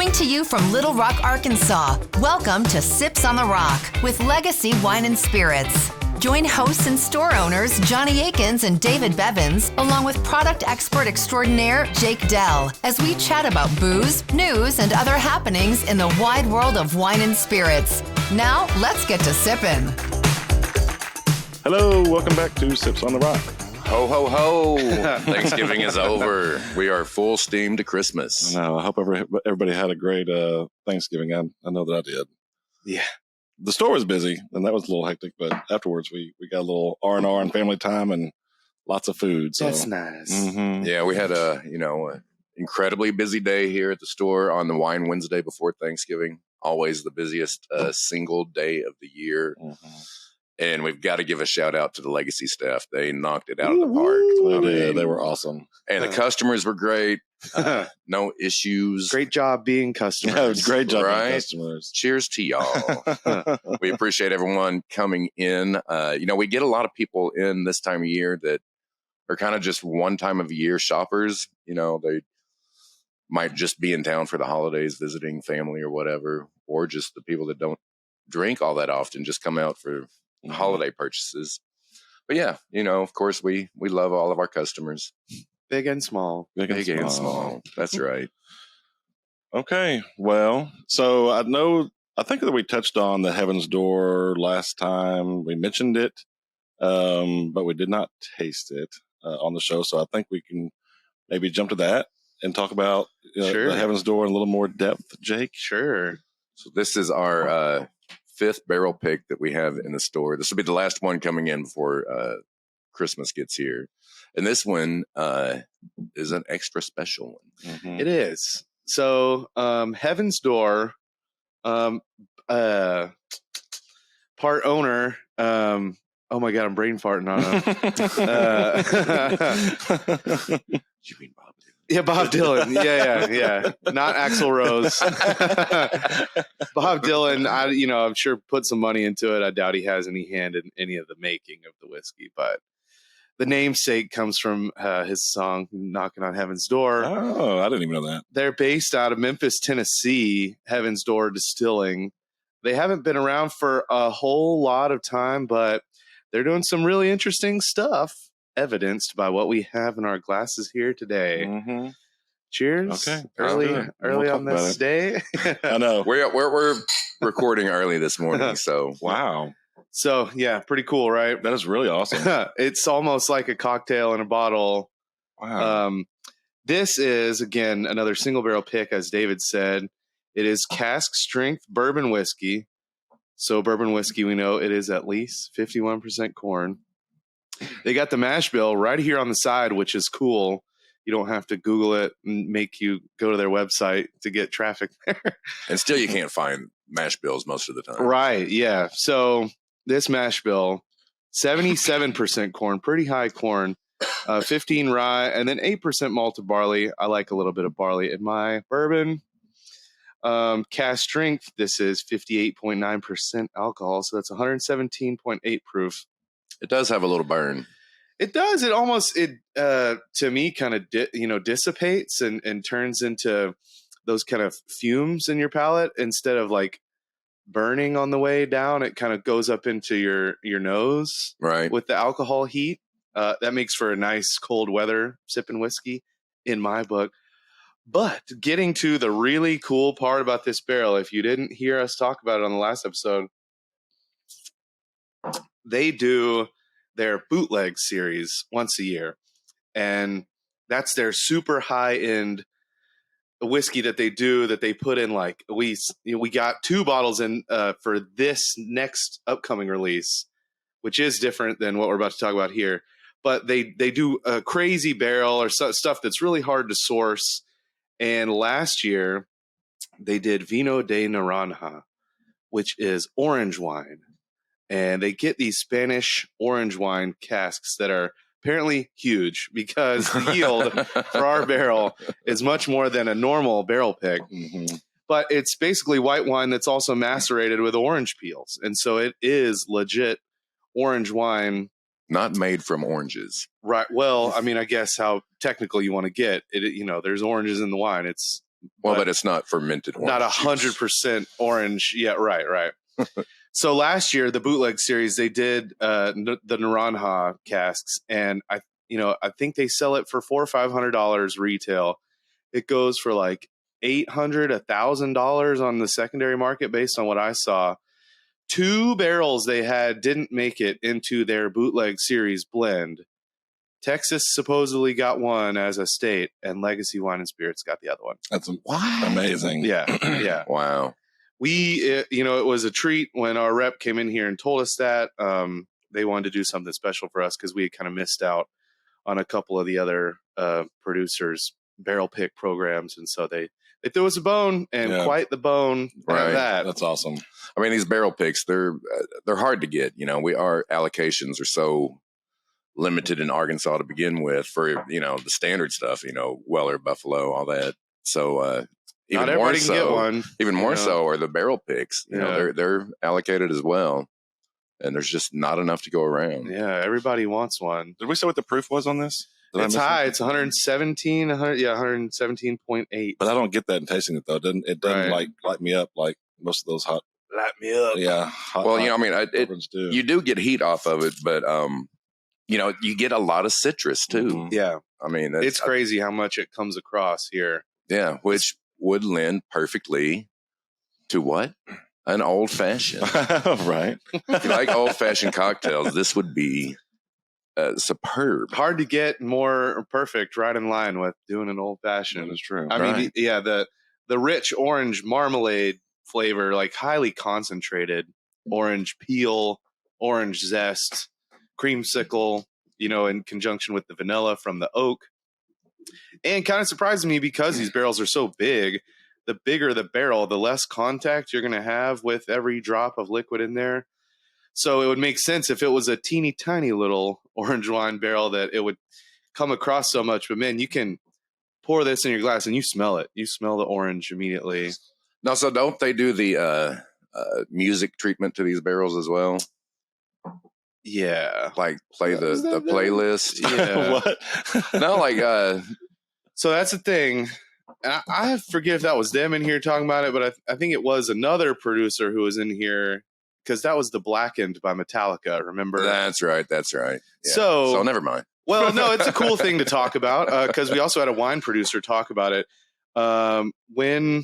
Coming to you from Little Rock, Arkansas, welcome to Sips on the Rock with Legacy Wine and Spirits. Join hosts and store owners Johnny Akins and David Bevins, along with product expert extraordinaire Jake Dell, as we chat about booze, news, and other happenings in the wide world of wine and spirits. Now, let's get to sipping. Hello, welcome back to Sips on the Rock. Ho, ho, ho. Thanksgiving is over. We are full steam to Christmas. I hope everybody had a great Thanksgiving. I know that I did. Yeah. The store was busy, and that was a little hectic, but afterwards we got a little R&R and family time and lots of food. So. That's nice. Mm-hmm. Yeah, we had a incredibly busy day here at the store on the Wine Wednesday before Thanksgiving. Always the busiest single day of the year. Mm-hmm. And we've got to give a shout out to the Legacy staff. They knocked it out of the park. They were awesome. And the customers were great. No issues. Great job being customers. Yeah, it was great job, Right? customers. Cheers to y'all. We appreciate everyone coming in. We get a lot of people in this time of year that are kind of just one time of year shoppers. They might just be in town for the holidays, visiting family or whatever, or just the people that don't drink all that often just come out for holiday purchases. But yeah, of course we love all of our customers. Big and small. Big and small. That's right. Okay. Well, so I think that we touched on the Heaven's Door last time. We mentioned it, but we did not taste it on the show. So I think we can maybe jump to that and talk about the Heaven's Door in a little more depth, Jake. Sure. So this is our fifth barrel pick that we have in the store. This will be the last one coming in before Christmas gets here. And this one is an extra special one. Mm-hmm. It is. So Heaven's Door, part owner, oh my God, I'm brain farting on him. You mean Bob? Yeah, Bob Dylan. Yeah. Not Axl Rose. Bob Dylan, I'm sure put some money into it. I doubt he has any hand in any of the making of the whiskey, but the namesake comes from his song Knocking on Heaven's Door. Oh, I didn't even know that. They're based out of Memphis, Tennessee, Heaven's Door Distilling. They haven't been around for a whole lot of time, but they're doing some really interesting stuff, evidenced by what we have in our glasses here today. Mm-hmm. Cheers. Okay. Early We'll on this day. I know. We're recording early this morning, so Wow. So, yeah, pretty cool, right? That is really awesome. It's almost like a cocktail in a bottle. Wow. This is, again, another single barrel pick, as David said. It is cask strength bourbon whiskey. So bourbon whiskey, we know it is at least 51% corn. They got the mash bill right here on the side, which is cool. You don't have to Google it and make you go to their website to get traffic there. and still you can't find mash bills most of the time. Right, yeah. So this mash bill, 77% corn, pretty high corn, 15 rye, and then 8% malted barley. I like a little bit of barley in my bourbon. Cask strength, this is 58.9% alcohol, so that's 117.8 proof. It does have a little burn. It does. It almost, to me, kind of, dissipates and turns into those kind of fumes in your palate instead of like burning on the way down. It kind of goes up into your nose, Right. with the alcohol heat. That makes for a nice cold weather sipping whiskey in my book. But getting to the really cool part about this barrel, if you didn't hear us talk about it on the last episode, they do their bootleg series once a year. And that's their super high end whiskey that they do, that they put in, like, we got 2 bottles in for this next upcoming release, which is different than what we're about to talk about here. But they do a crazy barrel or stuff that's really hard to source. And last year they did Vino de Naranja, which is orange wine. And they get these Spanish orange wine casks that are apparently huge, because the yield for our barrel is much more than a normal barrel pick. Mm-hmm. But it's basically white wine that's also macerated with orange peels. And so it is legit orange wine. Not made from oranges. Right. Well, I mean, I guess how technical you want to get it. There's oranges in the wine. It's Well, but it's not fermented orange. Not 100% orange. Yeah, right. So last year, the bootleg series, they did the Naranja casks, and I think they sell it for $400 or $500 retail. It goes for like $800, $1,000 on the secondary market, based on what I saw. 2 barrels they had didn't make it into their bootleg series blend. Texas supposedly got one as a state, and Legacy Wine and Spirits got the other one. That's amazing. Yeah. Wow. It was a treat when our rep came in here and told us that. They wanted to do something special for us because we had kind of missed out on a couple of the other producers' barrel pick programs, and so they threw us a bone, and quite the bone. Right. That's awesome. I mean, these barrel picks, they're hard to get. Our allocations are so limited in Arkansas to begin with for the standard stuff. Weller, Buffalo, all that. So even not more everybody so, can get one. Even more so are the barrel picks. Yeah. They're allocated as well, and there's just not enough to go around. Yeah, everybody wants one. Did we say what the proof was on this? It's high. It's 117. 117.8. But I don't get that in tasting it though. It doesn't light me up like most of those hot. Light me up. Yeah. You do get heat off of it, but you get a lot of citrus too. Mm-hmm. Yeah. I mean, it's crazy how much it comes across here. Yeah, which would lend perfectly to what? An old fashioned. Right. If you like old fashioned cocktails, this would be superb. Hard to get more perfect, right in line with doing an old fashioned. That is true. I mean, the rich orange marmalade flavor, like highly concentrated orange peel, orange zest, creamsicle, in conjunction with the vanilla from the oak. And kind of surprised me because these barrels are so big. The bigger the barrel, the less contact you're going to have with every drop of liquid in there. So it would make sense if it was a teeny tiny little orange wine barrel that it would come across so much. But man, you can pour this in your glass and you smell it. You smell the orange immediately. No, so don't they do the music treatment to these barrels as well? Yeah. Like play the playlist? Yeah. What? No, so that's the thing. I forget if that was them in here talking about it, but I think it was another producer who was in here, because that was the Blackened by Metallica, remember? That's right. Yeah. So never mind. Well, no, it's a cool thing to talk about, because we also had a wine producer talk about it. When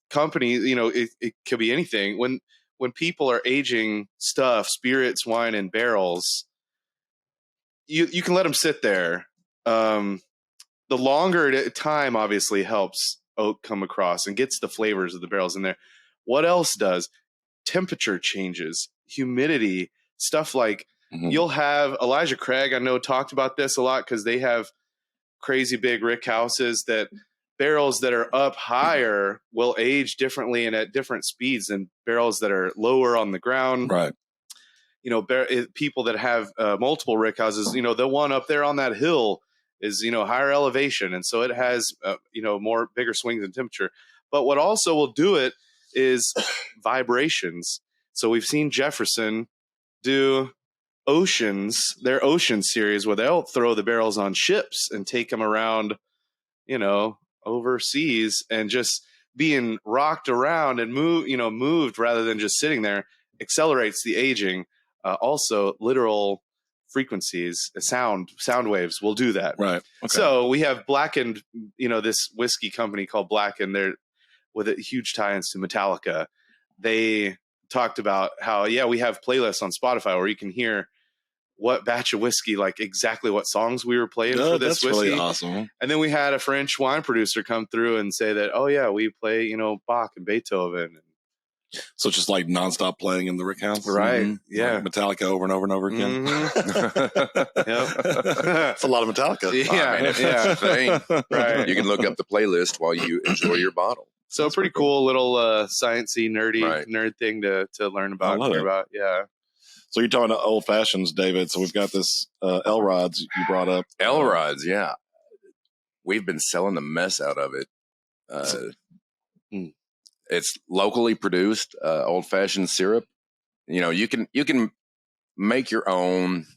companies, it could be anything. When people are aging stuff, spirits, wine, and barrels, you can let them sit there. The longer time obviously helps oak come across and gets the flavors of the barrels in there. What else does? Temperature changes, humidity, stuff like you'll have Elijah Craig, I know, talked about this a lot because they have crazy big rick houses that barrels that are up higher will age differently and at different speeds than barrels that are lower on the ground. Right. People that have multiple rick houses, the one up there on that hill is, higher elevation. And so it has, more bigger swings in temperature. But what also will do it is vibrations. So we've seen Jefferson do their Ocean series, where they'll throw the barrels on ships and take them around, overseas, and just being rocked around and moved rather than just sitting there accelerates the aging. Also, literal frequencies, sound waves will do that. Right. Okay. So we have Blackened, this whiskey company called Blackened. They're with huge tie-ins to Metallica. They talked about how, we have playlists on Spotify where you can hear what batch of whiskey, like exactly what songs we were playing for this that's whiskey. Really awesome. And then we had a French wine producer come through and say that, we play, Bach and Beethoven. So it's just like nonstop playing in the rick house, right? Mm-hmm. Yeah, like Metallica over and over and over again. Mm-hmm. It's a lot of Metallica. Yeah, thing. Right. You can look up the playlist while you enjoy your bottle. So that's pretty cool little sciencey, nerd thing to learn about. I love it. Yeah. So you're talking old fashions, David. So we've got this Elrods you brought up. Elrods, yeah. We've been selling the mess out of it. It's locally produced, old fashioned syrup. You can make your own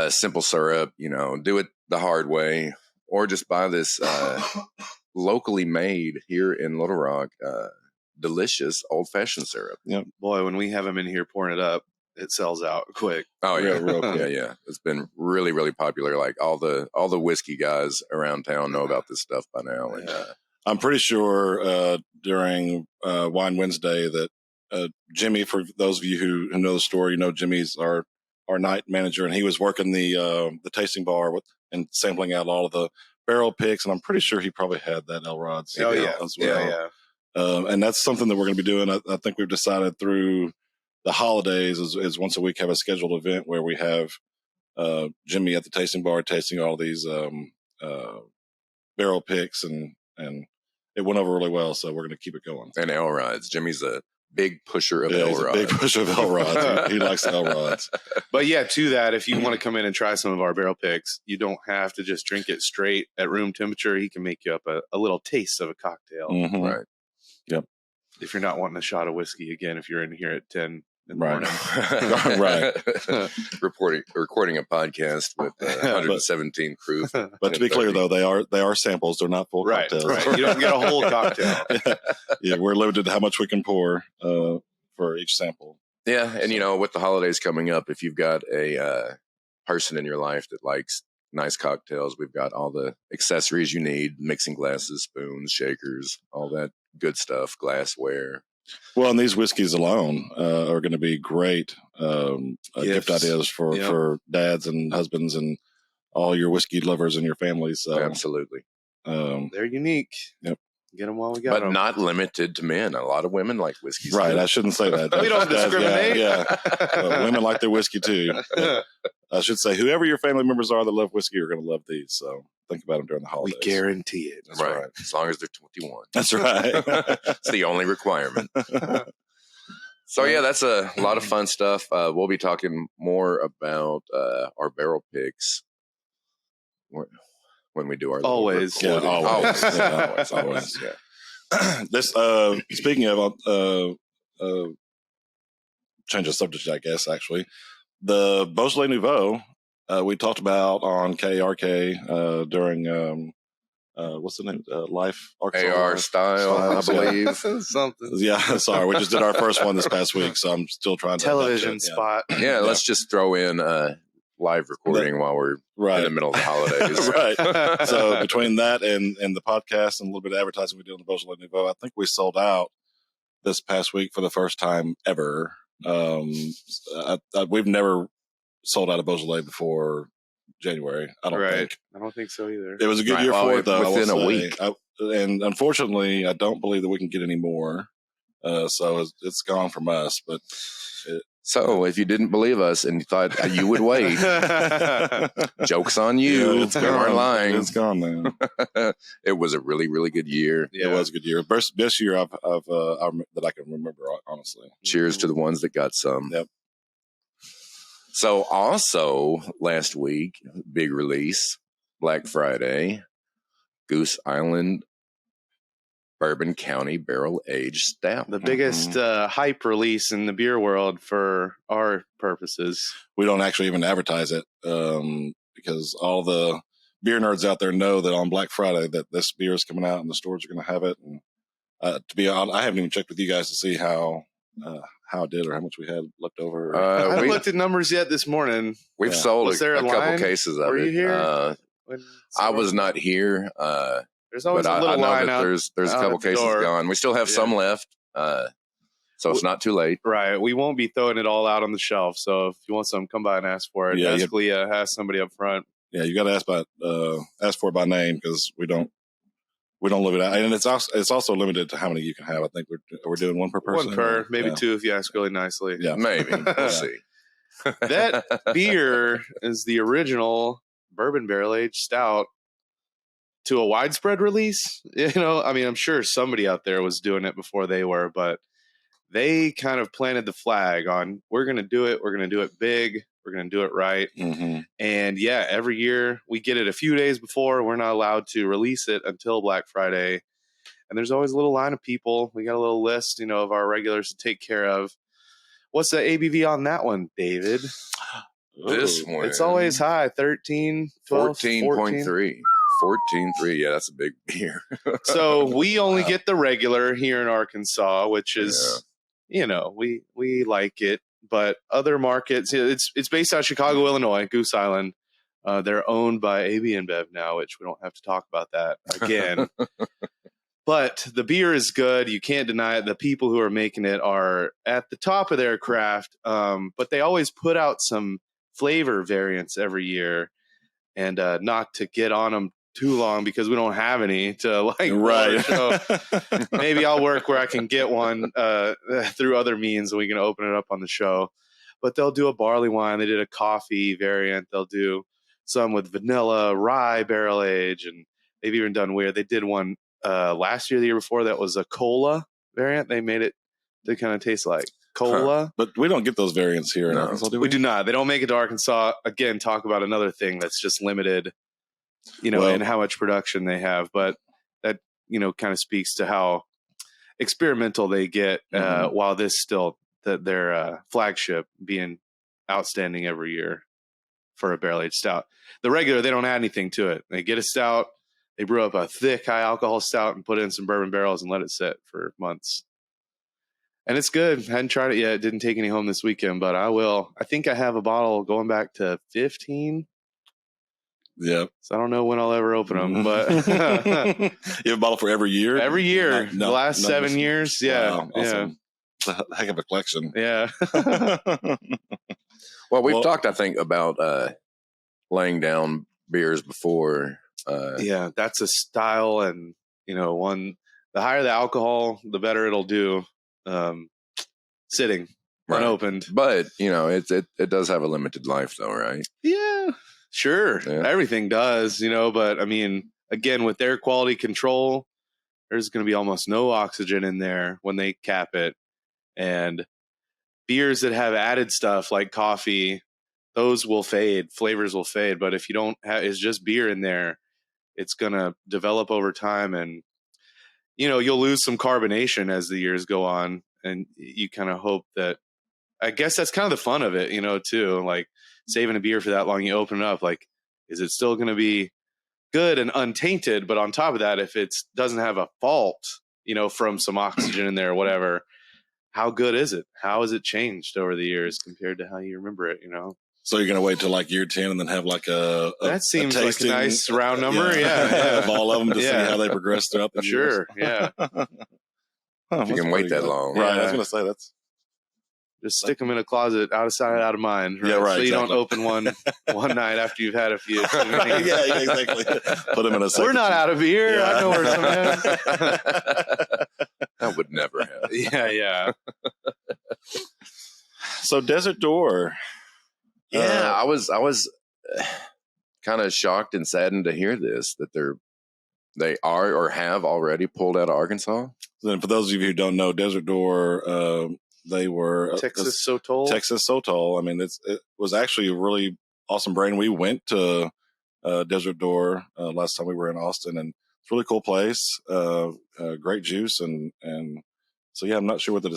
simple syrup. Do it the hard way, or just buy this locally made here in Little Rock, delicious old-fashioned syrup. Yep. Boy, when we have them in here pouring it up, it sells out quick. Oh yeah, Real quick. yeah. It's been really, really popular. Like all the whiskey guys around town know about this stuff by now. And I'm pretty sure during Wine Wednesday that Jimmy, for those of you who know the store, Jimmy's our night manager, and he was working the tasting bar and sampling out all of the barrel picks, and I'm pretty sure he probably had that Elrod as well. Yeah. And that's something that we're going to be doing. I think we've decided through the holidays is once a week have a scheduled event where we have Jimmy at the tasting bar tasting all these barrel picks, and it went over really well, so we're going to keep it going. And Elrods. Jimmy's a big pusher of He's a Elrods. big pusher of Elrods. He likes the Elrods. But yeah, to that, if you want to come in and try some of our barrel picks, you don't have to just drink it straight at room temperature. He can make you up a little taste of a cocktail. Mm-hmm. Right. Yep. If you're not wanting a shot of whiskey again, if you're in here at 10 in the Right. morning. Right. Recording a podcast with 117 crew. But to be clear, though, they are samples. They're not full Right. cocktails. You don't get a whole cocktail. Yeah, we're limited to how much we can pour for each sample. Yeah, and with the holidays coming up, if you've got a person in your life that likes nice cocktails, we've got all the accessories you need: mixing glasses, spoons, shakers, all that good stuff, glassware. Well, and these whiskeys alone are going to be great gift ideas for dads and husbands and all your whiskey lovers in your families. So, Absolutely. They're unique. Yep. Get them while we got them. But not limited to men. A lot of women like whiskey. Right. I shouldn't say that. We don't discriminate. Yeah. Women like their whiskey too. But I should say, whoever your family members are that love whiskey are going to love these. So think about them during the holidays. We guarantee it. That's right. right. As long as they're 21. That's right. It's the only requirement. So yeah, that's a lot of fun stuff. We'll be talking more about our barrel picks when we do our always. Yeah, always. Always. Yeah. This speaking of change of subject, I guess actually, the Beaujolais Nouveau we talked about on KRK during what's the name? Life AR Style, I believe. Something. Yeah, sorry, we just did our first one this past week, so I'm still trying to television spot. Yeah, let's just throw in live recording while we're in the middle of the holidays. Right. So between that and the podcast and a little bit of advertising we did on the Beaujolais Nouveau, I think we sold out this past week for the first time ever. We've never sold out a Beaujolais before January. I don't think. I don't think so either. It was a good year for it, though. Within a week. And unfortunately, I don't believe that we can get any more. So it's gone from us, but. So, if you didn't believe us and you thought you would wait, joke's on you. Yeah, it's we weren't lying. It's gone now. It was a really, really good year. Yeah. It was a good year. Best year that I can remember, honestly. Cheers to the ones that got some. Yep. So, also last week, big release, Black Friday, Goose Island Bourbon County Barrel Aged Stout. The biggest hype release in the beer world for our purposes. We don't actually even advertise it because all the beer nerds out there know that on Black Friday that this beer is coming out and the stores are going to have it. And to be honest, I haven't even checked with you guys to see how it did or how much we had left over. I haven't looked at numbers yet this morning. We've sold a line? couple cases of Were it. You here? I was not here. There's always but a little I know line that out. there's a couple cases gone. We still have some left, so it's not too late. Right. We won't be throwing it all out on the shelf. So if you want some, come by and ask for it. Yeah, ask Leah, ask somebody up front. Yeah, you got to ask for it by name because we don't live it out, and it's also limited to how many you can have. I think we're doing one per person. One per, maybe two if you ask really nicely. Yeah, maybe. We'll see. That beer is the original bourbon barrel aged stout to a widespread release. I'm sure somebody out there was doing it before they were, but they kind of planted the flag on, we're going to do it. We're going to do it big. We're going to do it right. Mm-hmm. And yeah, every year we get it a few days before. We're not allowed to release it until Black Friday. And there's always a little line of people. We got a little list, of our regulars to take care of. What's the ABV on that one, David? This one. It's always high, 13, 12, 14.3. 14.3. Yeah, that's a big beer. So we only get the regular here in Arkansas, which is, we like it. But other markets, it's based out of Chicago, Illinois, Goose Island. They're owned by AB InBev now, which we don't have to talk about that again. But the beer is good. You can't deny it. The people who are making it are at the top of their craft. But they always put out some flavor variants every year, and not to get on them too long because we don't have any to like. Right. So maybe I'll work where I can get one through other means, and we can open it up on the show. But they'll do a barley wine. They did a coffee variant. They'll do some with vanilla, rye, barrel age, and they've even done weird. They did one last year, the year before, that was a cola variant. They made it to kind of taste like cola. Huh. But we don't get those variants here in Arkansas, do we? We do not. They don't make it to Arkansas. Again, talk about another thing that's just limited, in how much production they have. But that, kind of speaks to how experimental they get, while this still, their flagship being outstanding every year for a barrel-aged stout. The regular, they don't add anything to it. They get a stout, they brew up a thick, high-alcohol stout and put it in some bourbon barrels and let it sit for months. And it's good. I hadn't tried it yet. Didn't take any home this weekend, but I will. I think I have a bottle going back to 15. Yeah. So I don't know when I'll ever open them, but you have a bottle for every year? Every year. The last 7 years. Yeah. Wow, awesome. It's a heck of a collection. Yeah. Well, we've talked, I think, about laying down beers before. Yeah, that's a style, and the higher the alcohol, the better it'll do. Sitting unopened, but it does have a limited life, though, right? Yeah, sure. Yeah. Everything does, But I mean, again, with their quality control, there's going to be almost no oxygen in there when they cap it, and beers that have added stuff like coffee, those will fade, flavors will fade. But if you don't have, it's just beer in there, it's going to develop over time, and you'll lose some carbonation as the years go on, and you kind of hope that, I guess that's kind of the fun of it, too, like saving a beer for that long, you open it up, like, is it still going to be good and untainted? But on top of that, if it doesn't have a fault, from some oxygen in there or whatever, how good is it? How has it changed over the years compared to how you remember it, So you're going to wait till like year 10 and then have like that seems like a nice round number. Yeah. Of all of them to see how they progress throughout the years. Yeah. If you can wait that long. Right. I was going to say just stick them in a closet, out of sight, out of mind. Right? Yeah, right. So you don't open one night after you've had a few. Yeah, exactly. Put them in a. We're not out of beer. Yeah. I know where some is. That would never happen. Yeah. So Desert Door. Yeah, I was kind of shocked and saddened to hear this, that they are or have already pulled out of Arkansas. Then for those of you who don't know, Desert Door, they were Texas Sotol. Texas Sotol. I mean, it was actually a really awesome brand. We went to Desert Door last time we were in Austin, and it's a really cool place. Great juice, and so yeah, I'm not sure why the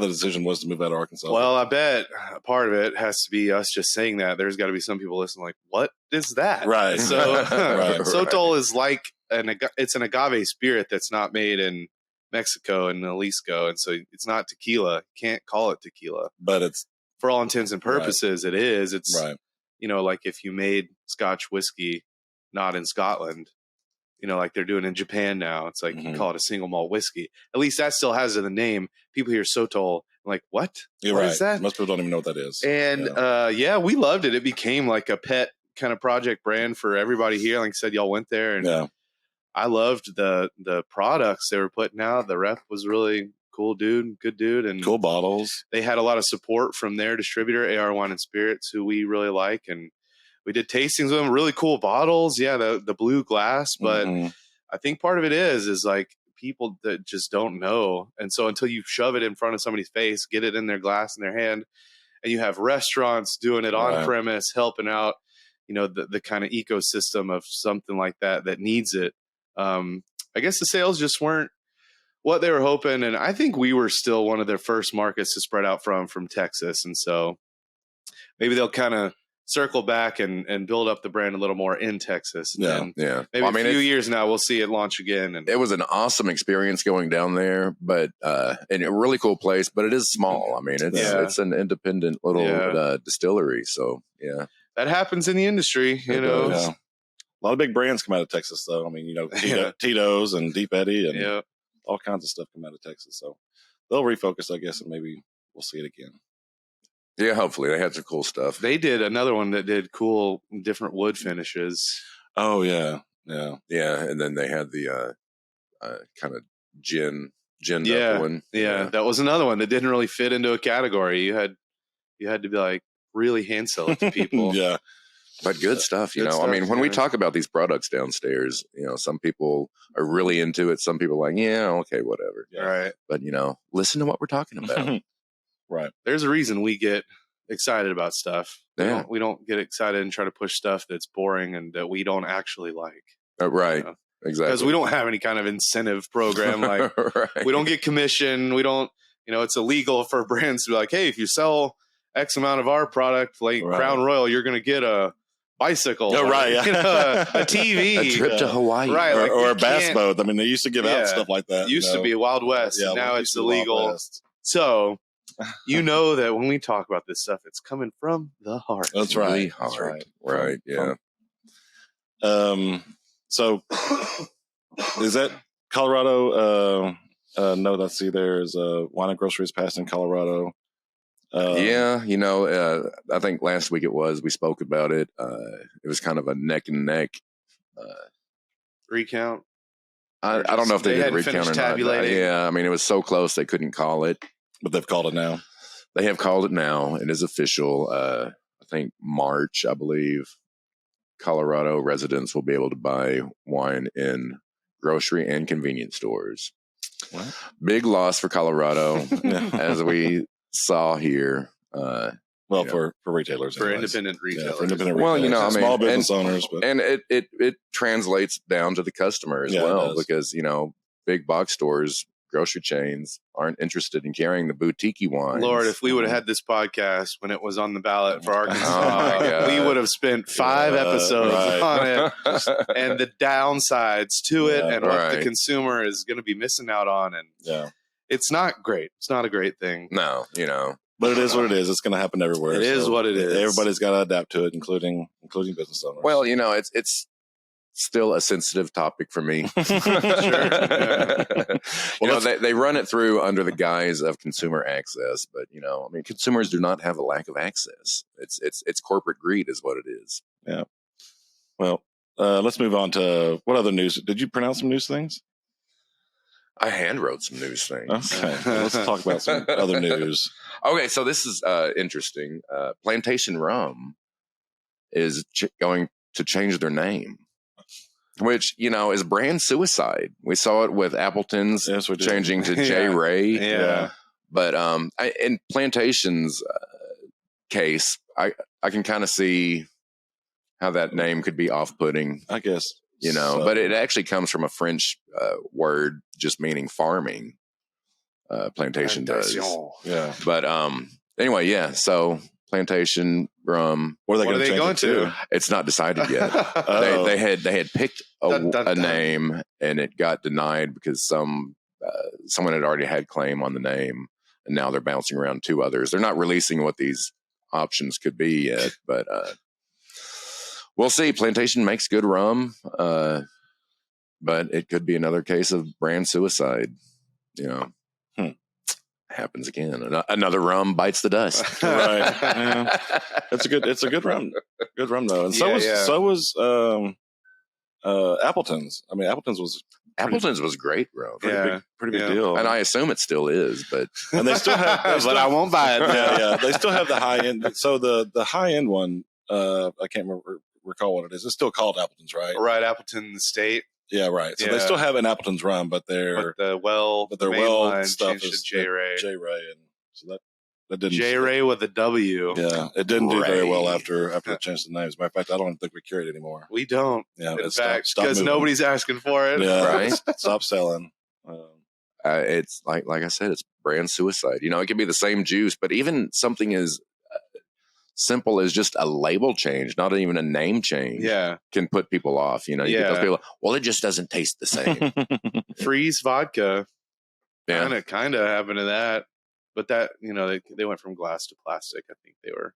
decision was to move out of Arkansas. Well, I bet part of it has to be us just saying that. There's got to be some people listening like, what is that? Right. So Right. Sotol is like it's an agave spirit that's not made in Mexico and Jalisco, and so it's not tequila. Can't call it tequila, but it's, for all intents and purposes, right. It is. It's right. Like if you made Scotch whiskey not in Scotland, like they're doing in Japan now. It's like you call it a single malt whiskey. At least that still has it in the name. People hear Sotol, like, what? You're what right. is that? Most people don't even know what that is. And we loved it. It became like a pet kind of project brand for everybody here. Like I said, y'all went there, and I loved the products they were putting out. The rep was really cool dude, good dude, and cool bottles. They had a lot of support from their distributor, AR Wine and Spirits, who we really like, and we did tastings with them. Really cool bottles. Yeah, the blue glass. But I think part of it is like people that just don't know, and so until you shove it in front of somebody's face, get it in their glass in their hand, and you have restaurants doing it on premise, helping out, the kind of ecosystem of something like that needs it. I guess the sales just weren't what they were hoping, and I think we were still one of their first markets to spread out from Texas, and so maybe they'll kind of circle back and build up the brand a little more in Texas. And Yeah. maybe a few years now, we'll see it launch again. And it was an awesome experience going down there, but and a really cool place, but it is small. I mean, it's an independent little distillery. So, yeah. That happens in the industry, you know. Yeah. A lot of big brands come out of Texas, though. I mean, you know, Tito's and Deep Eddy and all kinds of stuff come out of Texas. So they'll refocus, I guess, and maybe we'll see it again. Yeah, hopefully. They had some cool stuff. They did another one that did cool different wood finishes. Oh, yeah. Yeah, and then they had the kind of ginned up one. Yeah, that was another one that didn't really fit into a category. You had to be like really hand sell it to people. Yeah. But good stuff, you know. I mean, when we talk about these products downstairs, you know, some people are really into it. Some people are like, yeah, okay, whatever. Yeah. Right. But, you know, listen to what we're talking about. Right. There's a reason we get excited about stuff. We don't get excited and try to push stuff that's boring and that we don't actually like. Right. You know? Exactly. Because we don't have any kind of incentive program. Like we don't get commission. We don't, you know, it's illegal for brands to be like, hey, if you sell X amount of our product, like Crown Royal, you're going to get a bicycle. Oh, right. Yeah. You know, a TV. A trip to Hawaii. Right. Like or a bass boat. I mean, they used to give out stuff like that. It used to be Wild West. Yeah, now it's illegal. So you know that when we talk about this stuff, it's coming from the heart. That's right. Really That's hard. Right. Yeah. So is that Colorado? No, let's see. There's wine and groceries passed in Colorado. Yeah, you know, I think last week we spoke about it. It was kind of a neck and neck recount. I don't know if they did a recount or not. Tabulating. Yeah, I mean, it was so close they couldn't call it. But they've called it now. They have called it now. It is official. I think March, I believe, Colorado residents will be able to buy wine in grocery and convenience stores. What? Big loss for Colorado, as we saw here. For retailers, for independent retailers. For independent well, retailers. you know, I mean, small business owners, and it translates down to the customer as well, because you know, big box stores, grocery chains aren't interested in carrying the boutique wines. Lord, if we would have had this podcast when it was on the ballot for Arkansas, we would have spent 5 episodes on it and the downsides to it and what the consumer is going to be missing out on. And it's not great. It's not a great thing. No, you know. But it is what it is. It's going to happen everywhere. It is what it is. Everybody's got to adapt to it, including business owners. Well, you know, it's still a sensitive topic for me. You know, they run it through under the guise of consumer access, but you know, I mean, consumers do not have a lack of access. It's corporate greed is what it is. Yeah. Well, let's move on to what other news? Did you pronounce some news things? I hand wrote some news things. Okay, let's talk about some other news. Okay, so this is interesting. Plantation Rum is going to change their name, which, you know, is brand suicide. We saw it with Appleton's changing to J. Ray. Yeah. But in Plantation's case, I can kind of see how that name could be off-putting. I guess. You know, but it actually comes from a French word just meaning farming. Plantation does. Yeah. But anyway, yeah. So Plantation Rum. What are they going to? It's not decided yet. They had picked a name and it got denied because someone had already had claim on the name, and now they're bouncing around 2 others. They're not releasing what these options could be yet, but we'll see. Plantation makes good rum, but it could be another case of brand suicide. You know, happens again. Another rum bites the dust. Right. Yeah. It's a good rum. Good rum though. And so was Appleton's. I mean, Appleton's was great rum. Pretty big deal. And I assume it still is, and they still have. But I won't buy it. Yeah. They still have the high end. So the high end one, I can't recall what it is. It's still called Appleton's, right? Right, Appleton State. Yeah, right. So they still have an Appleton's rum, but their stuff is J. Ray. J. Ray, and so that didn't. J. Ray with a W. Yeah, it didn't do very well after it changed the name. As a matter of fact, I don't think we carry it anymore. We don't. Yeah, in fact, because nobody's asking for it. Yeah, right. Stop selling. It's like I said, it's brand suicide. You know, it could be the same juice, but even something as simple as just a label change, not even a name change, can put people off. You get those people, well, it just doesn't taste the same. Freeze vodka. Yeah. Kind of happened to that. But that, they went from glass to plastic. I think they were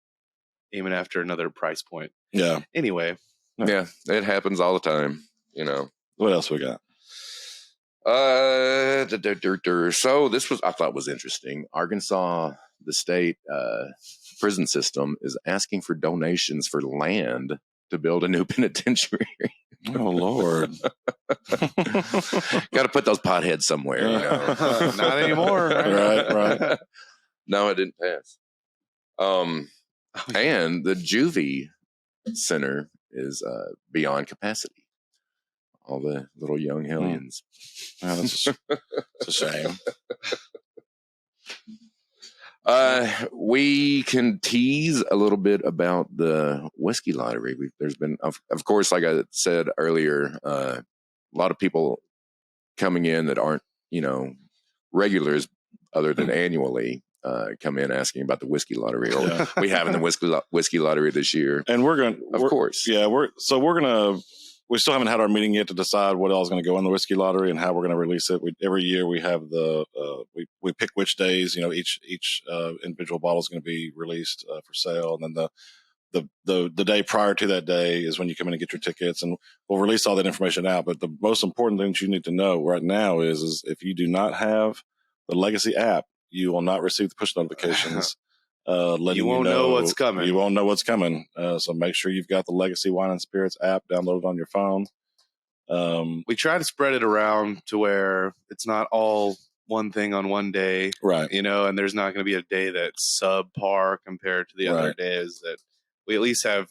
aiming after another price point. Yeah. Anyway. Yeah, it happens all the time, What else we got? So this I thought was interesting. Arkansas, the state prison system is asking for donations for land to build a new penitentiary. Oh, Lord. Got to put those potheads somewhere. Not anymore. Right. No, it didn't pass. And the juvie center is beyond capacity. All the little young hellions. Oh, it's a shame. We can tease a little bit about the whiskey lottery. There's been, of course, like I said earlier, a lot of people coming in that aren't, regulars other than annually come in asking about the whiskey lottery, or we have in the whiskey lottery this year. And we're going to, of course. Yeah. We still haven't had our meeting yet to decide what all is going to go in the whiskey lottery and how we're going to release it. Every year we have we pick which days, each individual bottle is going to be released for sale. And then the day prior to that day is when you come in and get your tickets, and we'll release all that information out. But the most important thing that you need to know right now is if you do not have the Legacy app, you will not receive the push notifications. You won't know what's coming. You won't know what's coming. So make sure you've got the Legacy Wine and Spirits app downloaded on your phone. We try to spread it around to where it's not all one thing on one day, right? And there's not going to be a day that's subpar compared to the other days. That we at least have,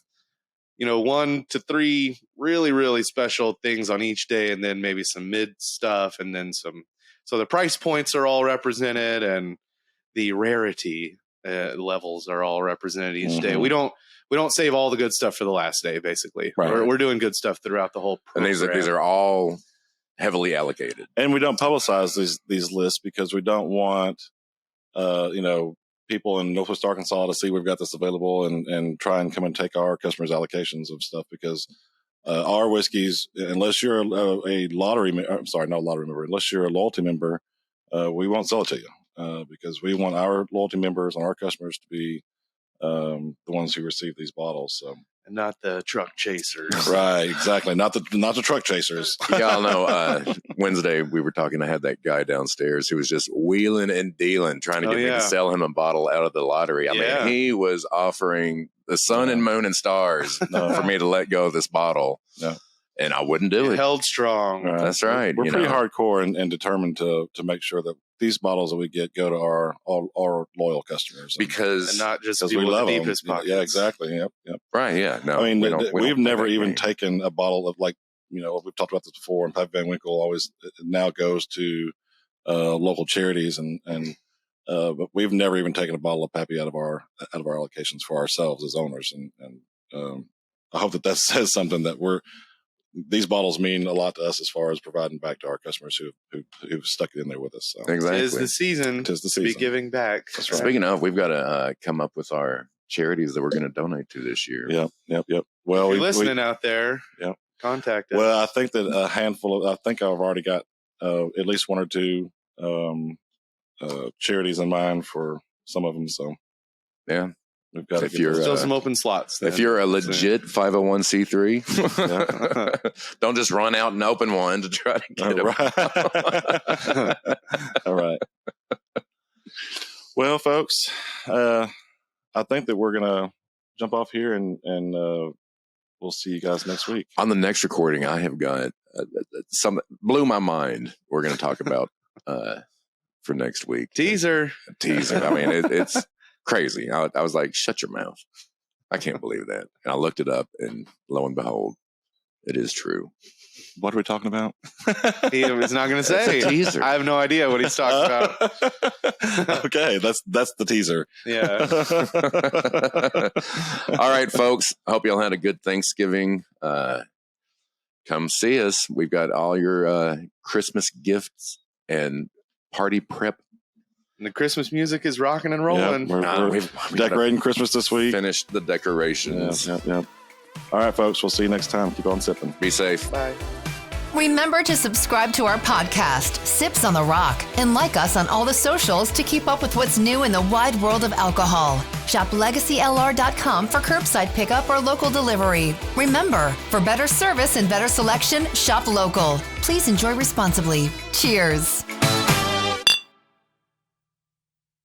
1 to 3 really, really special things on each day, and then maybe some mid stuff, and then some. So the price points are all represented, and the rarity levels are all represented each day. We don't save all the good stuff for the last day. Basically, we're doing good stuff throughout the whole program. And these are all heavily allocated, and we don't publicize these lists because we don't want people in Northwest Arkansas to see we've got this available and try and come and take our customers' allocations of stuff, because our whiskeys, unless you're a lottery, not a lottery member, unless you're a loyalty member, we won't sell it to you. Because we want our loyalty members and our customers to be the ones who receive these bottles. So, and not the truck chasers. Right, exactly. Not the truck chasers. Y'all know, Wednesday we were talking. I had that guy downstairs who was just wheeling and dealing, trying to get me to sell him a bottle out of the lottery. I mean, he was offering the sun and moon and stars for me to let go of this bottle. No. And I wouldn't do it. Held strong. Right. That's right. We're pretty hardcore and determined to make sure that these bottles that we get go to our loyal customers, and not just people with the deepest pockets. Yeah, exactly. Yep. Right. Yeah. No, I mean, we've never even taken a bottle of, like, we've talked about this before, and Pappy Van Winkle always now goes to local charities, but we've never even taken a bottle of Pappy out of our allocations for ourselves as owners, and I hope that says something, that these bottles mean a lot to us as far as providing back to our customers who've stuck it in there with us. So. Exactly. It is the season to be giving back. That's right. Speaking of, we've got to come up with our charities that we're going to donate to this year. Yep. Well, if you're listening out there, contact us. Well, I think that I think I've already got at least 1 or 2 charities in mind for some of them. So, yeah. We've got still some open slots. If you're a legit 501c3, don't just run out and open one to try to get them. All right. Well, folks, I think that we're going to jump off here and we'll see you guys next week. On the next recording, I have got some blew my mind. We're going to talk about for next week. Teaser. I mean, it's crazy. I was like, shut your mouth. I can't believe that. And I looked it up, and lo and behold, it is true. What are we talking about? He was not going to say. It's a teaser. I have no idea what he's talking about. Okay, that's the teaser. Yeah. All right, folks. I hope y'all had a good Thanksgiving. Come see us. We've got all your Christmas gifts and party prep And the Christmas music is rocking and rolling. We're decorating Christmas this week. Finish the decorations. Yep. All right, folks. We'll see you next time. Keep on sipping. Be safe. Bye. Remember to subscribe to our podcast, Sips on the Rock, and like us on all the socials to keep up with what's new in the wide world of alcohol. Shop LegacyLR.com for curbside pickup or local delivery. Remember, for better service and better selection, shop local. Please enjoy responsibly. Cheers.